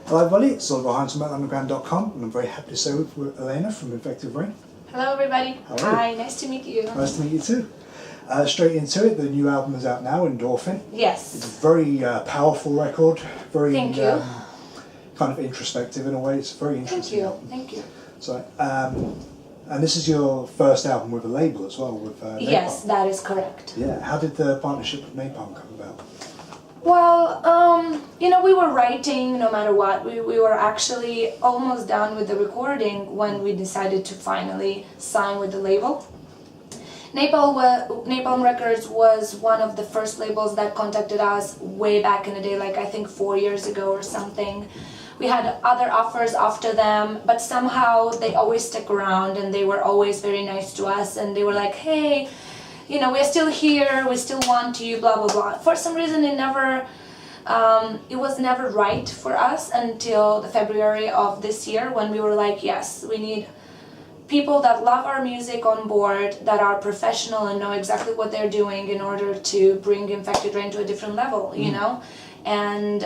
Hello everybody, it's Scissorhands from underground.com, and I'm very happy to say with Elena from Infected Rain. Hello everybody. Hi, nice to meet you. Nice to meet you too. Straight into it, the new album is out now, Endorphin. Yes. It's a very powerful record, very Thank you. kind of introspective in a way. It's a very interesting album. Thank you. So, and this is your first album with a label as well, with Napalm. Yes, that is correct. Yeah, how did the partnership with Napalm come about? Well, we were writing no matter what. We were actually almost done with the recording when we decided to finally sign with the label. Napalm Records was one of the first labels that contacted us way back in the day, like I think 4 years ago or something. We had other offers after them, but somehow they always stuck around and they were always very nice to us, and they were like, hey, we're still here, we still want you, blah, blah, blah. For some reason, it was never right for us until the February of this year, when we were like, yes, we need people that love our music on board, that are professional and know exactly what they're doing in order to bring Infected Rain to a different level, and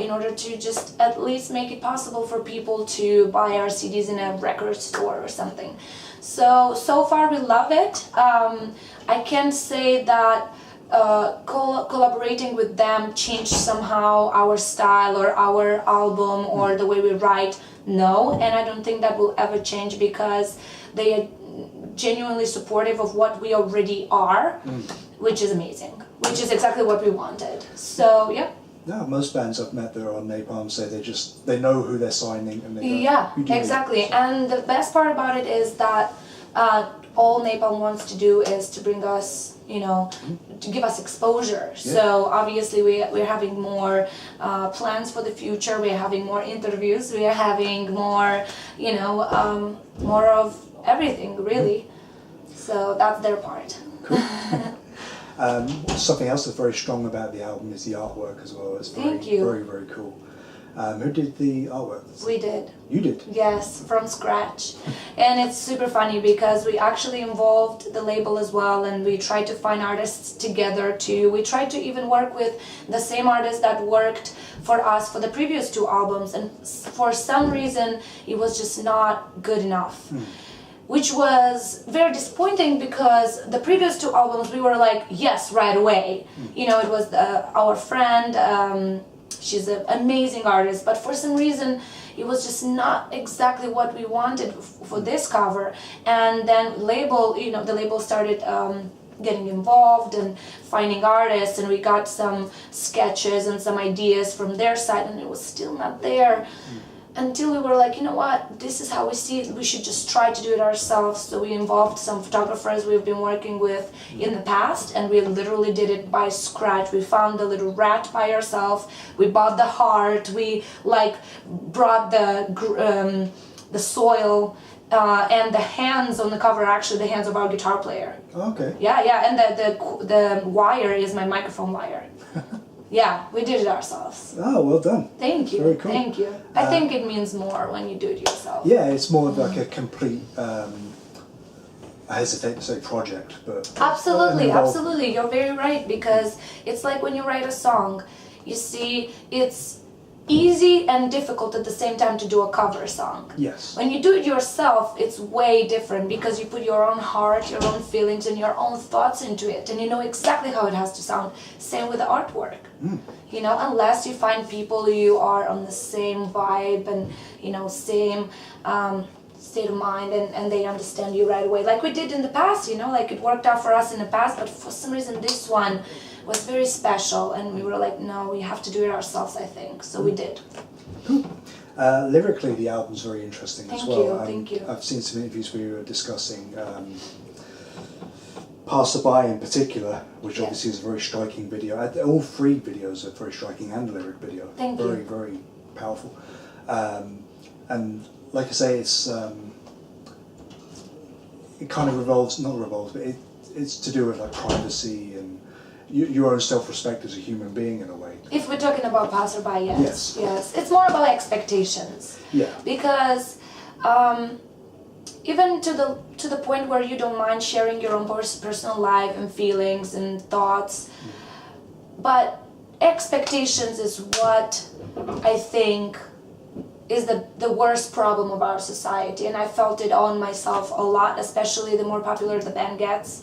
in order to just at least make it possible for people to buy our CDs in a record store or something. So far we love it. I can't say that collaborating with them changed somehow our style or our album or the way we write. No, and I don't think that will ever change, because they are genuinely supportive of what we already are, which is amazing, which is exactly what we wanted. So, yeah. Yeah, most bands I've met that are on Napalm say they know who they're signing, and they yeah, exactly. And the best part about it is that all Napalm wants to do is to bring us, to give us exposure. Yeah. So obviously we're having more plans for the future. We're having more interviews. We are having more, more of everything, really. So that's their part. Cool. Something else that's very strong about the album is the artwork as well. It's very, very cool. Who did the artwork? We did. You did? Yes, from scratch. And it's super funny because we actually involved the label as well, and we tried to find artists together too. We tried to even work with the same artists that worked for us for the previous 2 albums, and for some reason it was just not good enough. Which was very disappointing, because the previous 2 albums we were like, yes, right away. It was our friend, she's an amazing artist, but for some reason it was just not exactly what we wanted for this cover. And then the label started getting involved and finding artists, and we got some sketches and some ideas from their side, and it was still not there. Until we were like, you know what, this is how we see it, we should just try to do it ourselves. So we involved some photographers we've been working with in the past, and we literally did it by scratch. We found the little rat by ourselves, we bought the heart, we brought the soil, and the hands on the cover are actually the hands of our guitar player. Okay. Yeah, and the wire is my microphone wire. Yeah, we did it ourselves. Oh, well done. Thank you. Very cool. Thank you. I think it means more when you do it yourself. Yeah, it's more of like a complete, I hesitate to say project, but... Absolutely. You're very right, because it's like when you write a song, you see, it's easy and difficult at the same time to do a cover song. Yes. When you do it yourself, it's way different, because you put your own heart, your own feelings, and your own thoughts into it, and you know exactly how it has to sound. Same with the artwork. Unless you find people who are on the same vibe and same state of mind, and they understand you right away, like we did in the past. Like it worked out for us in the past, but for some reason this one was very special, and we were like, no, we have to do it ourselves, I think. So we did. Cool. Lyrically, the album's very interesting as well. Thank you. I've seen some interviews where you were discussing Passerby in particular, which obviously is a very striking video. All 3 videos are very striking, and the lyric video. Thank you. Very, very powerful. And like I say, it's it kind of but it's to do with like privacy and your own self-respect as a human being in a way. If we're talking about Passerby, yes. It's more about expectations. Yeah. Because even to the point where you don't mind sharing your own personal life and feelings and thoughts, but expectations is what I think is the worst problem of our society, and I felt it on myself a lot, especially the more popular the band gets,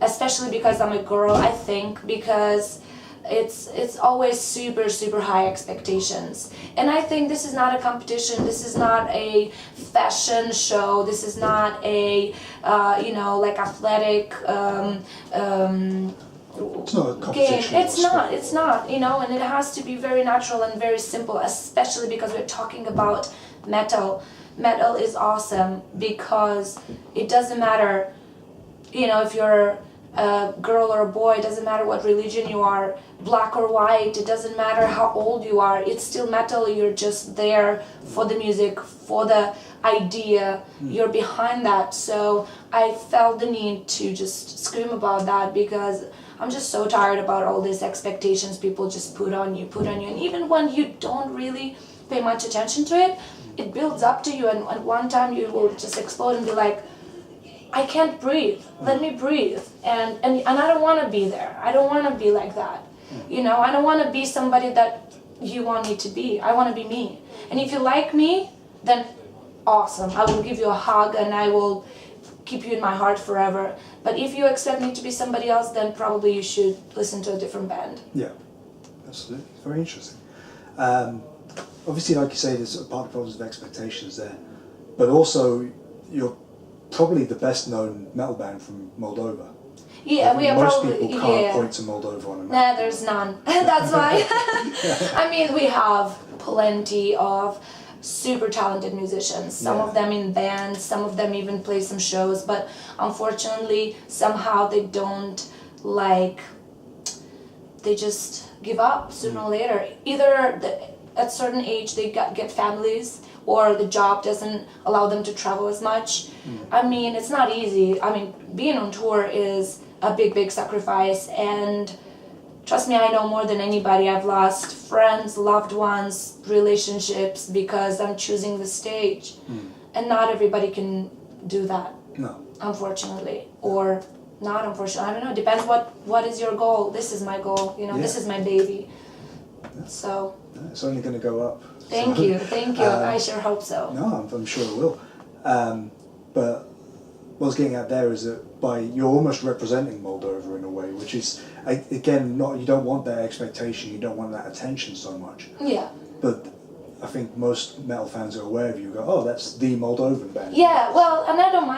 especially because I'm a girl, I think, because it's always super high expectations. And I think this is not a competition, this is not a fashion show, this is not a like athletic it's not a competition. game. It's not, and it has to be very natural and very simple, especially because we're talking about metal. Metal is awesome because it doesn't matter, if you're a girl or a boy, it doesn't matter what religion you are, black or white, it doesn't matter how old you are, it's still metal. You're just there for the music, for the idea, you're behind that. So I felt the need to just scream about that, because I'm just so tired about all these expectations people just put on you, and even when you don't really pay much attention to it, it builds up to you, and at one time you will just explode and be like, I can't breathe, let me breathe, and I don't want to be there, I don't want to be like that, I don't want to be somebody that you want me to be, I want to be me, and if you like me, then awesome, I will give you a hug and I will keep you in my heart forever. But if you expect me to be somebody else, then probably you should listen to a different band. Yeah, absolutely. It's very interesting. Obviously, like you say, there's part of the problems of expectations there, but also you're probably the best known metal band from Moldova. Yeah, we are most probably, people can't point to Moldova on a map. Nah, there's none. That's why. I mean, we have plenty of super talented musicians, some of them in bands, some of them even play some shows, but unfortunately somehow they don't they just give up sooner or later. Either at a certain age they get families, or the job doesn't allow them to travel as much. I mean, it's not easy. I mean, being on tour is a big sacrifice, and trust me, I know more than anybody. I've lost friends, loved ones, relationships because I'm choosing the stage. And not everybody can do that. No. Unfortunately. Or not unfortunately. I don't know. It depends what is your goal. This is my goal. This is my baby. Yeah. So. It's only going to go up. Thank you. I sure hope so. No, I'm sure it will. But what I was getting at there is that you're almost representing Moldova in a way, which is, again, you don't want that expectation, you don't want that attention so much. Yeah. But I think most metal fans are aware of you, go, oh, that's the Moldovan band. Yeah, well, and I don't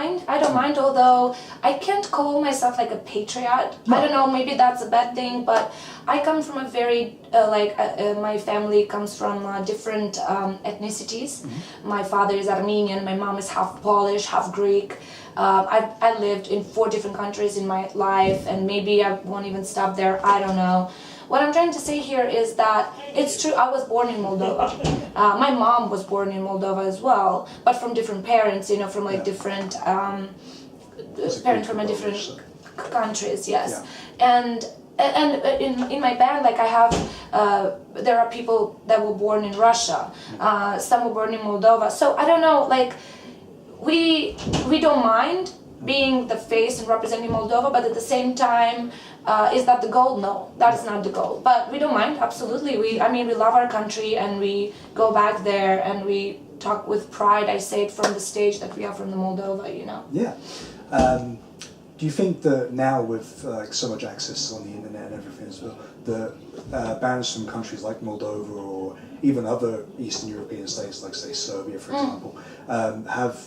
mind, although I can't call myself like a patriot. No. I don't know, maybe that's a bad thing, but I come from a very, my family comes from different ethnicities. My father is Armenian, my mom is half Polish, half Greek. I lived in 4 different countries in my life, and maybe I won't even stop there, I don't know. What I'm trying to say here is that it's true, I was born in Moldova. My mom was born in Moldova as well, but from different parents, from different parents from different countries, yes. Yeah. And in my band, I have, there are people that were born in Russia, some were born in Moldova, so I don't know, we don't mind being the face and representing Moldova, but at the same time, is that the goal? No, that is not the goal. But we don't mind, absolutely. We love our country, and we go back there and we talk with pride. I say it from the stage that we are from the Moldova, Yeah. Do you think that now with so much access on the internet and everything as well, the bands from countries like Moldova or even other Eastern European states, like say Serbia, for example, have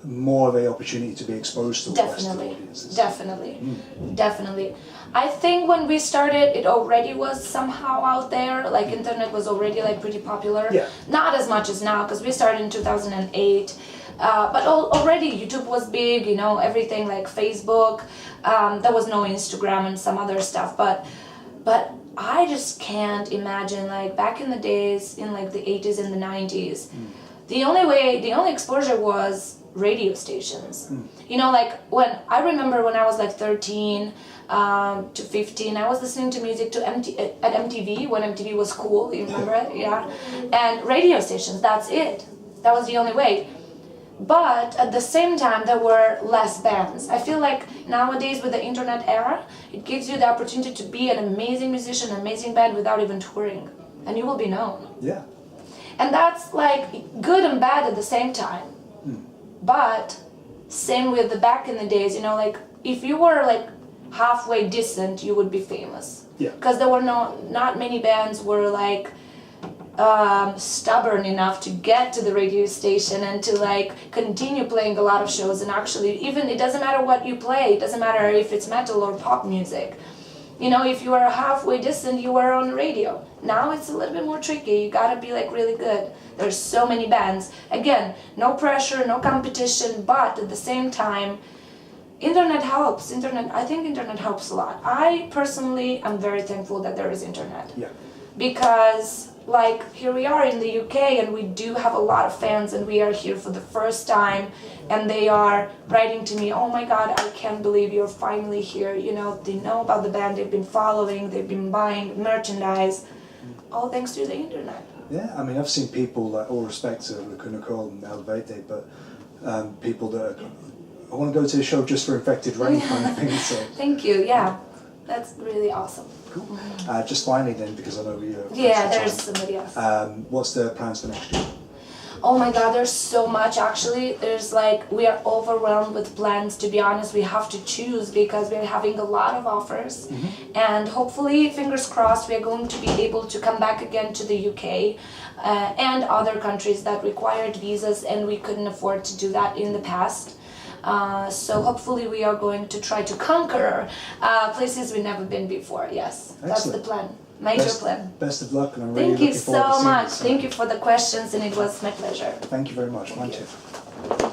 more of an opportunity to be exposed to Western audiences? Definitely. I think when we started, it already was somehow out there, internet was already pretty popular. Yeah. Not as much as now, because we started in 2008, but already YouTube was big, everything Facebook, there was no Instagram and some other stuff, but I just can't imagine, back in the days, in the 80s and the 90s, the only exposure was radio stations. When I remember when I was 13 to 15, I was listening to music at MTV when MTV was cool, you remember it? Yeah. And radio stations, that's it. That was the only way. But at the same time, there were less bands. I feel like nowadays with the internet era, it gives you the opportunity to be an amazing musician, an amazing band without even touring. And you will be known. Yeah. And that's like good and bad at the same time. But same with the back in the days, you know, like if you were like halfway decent, you would be famous. Yeah. Because there were not many bands were like stubborn enough to get to the radio station and to like continue playing a lot of shows. And actually, even it doesn't matter what you play, it doesn't matter if it's metal or pop music. You know, if you are halfway decent, you were on the radio. Now it's a little bit more tricky. You gotta be like really good. There's so many bands. Again, no pressure, no competition, but at the same time, internet helps. I think internet helps a lot. I personally am very thankful that there is internet. Yeah. Because like here we are in the UK and we do have a lot of fans and we are here for the first time and they are writing to me, oh my god, I can't believe you're finally here. You know, they know about the band, they've been following, they've been buying merchandise, all thanks to the internet. Yeah, I mean, I've seen people, like, all respect to Lacuna Coil and Eluveitie, but people that are, I want to go to the show just for Infected Rain kind of thing. So. Thank you, yeah. That's really awesome. Cool. Just finally then, because I know you're... Yeah, there's somebody else. What's the plans for next year? Oh my god, there's so much actually. There's like, we are overwhelmed with plans, to be honest. We have to choose because we're having a lot of offers. And hopefully, fingers crossed, we are going to be able to come back again to the UK and other countries that required visas and we couldn't afford to do that in the past. So hopefully we are going to try to conquer places we've never been before, yes. Excellent. That's the plan. Major plan. Best of luck, and I'm really Thank you looking forward to so seeing much. you. Thank you for the questions, and it was my pleasure. Thank you very much. Mine too.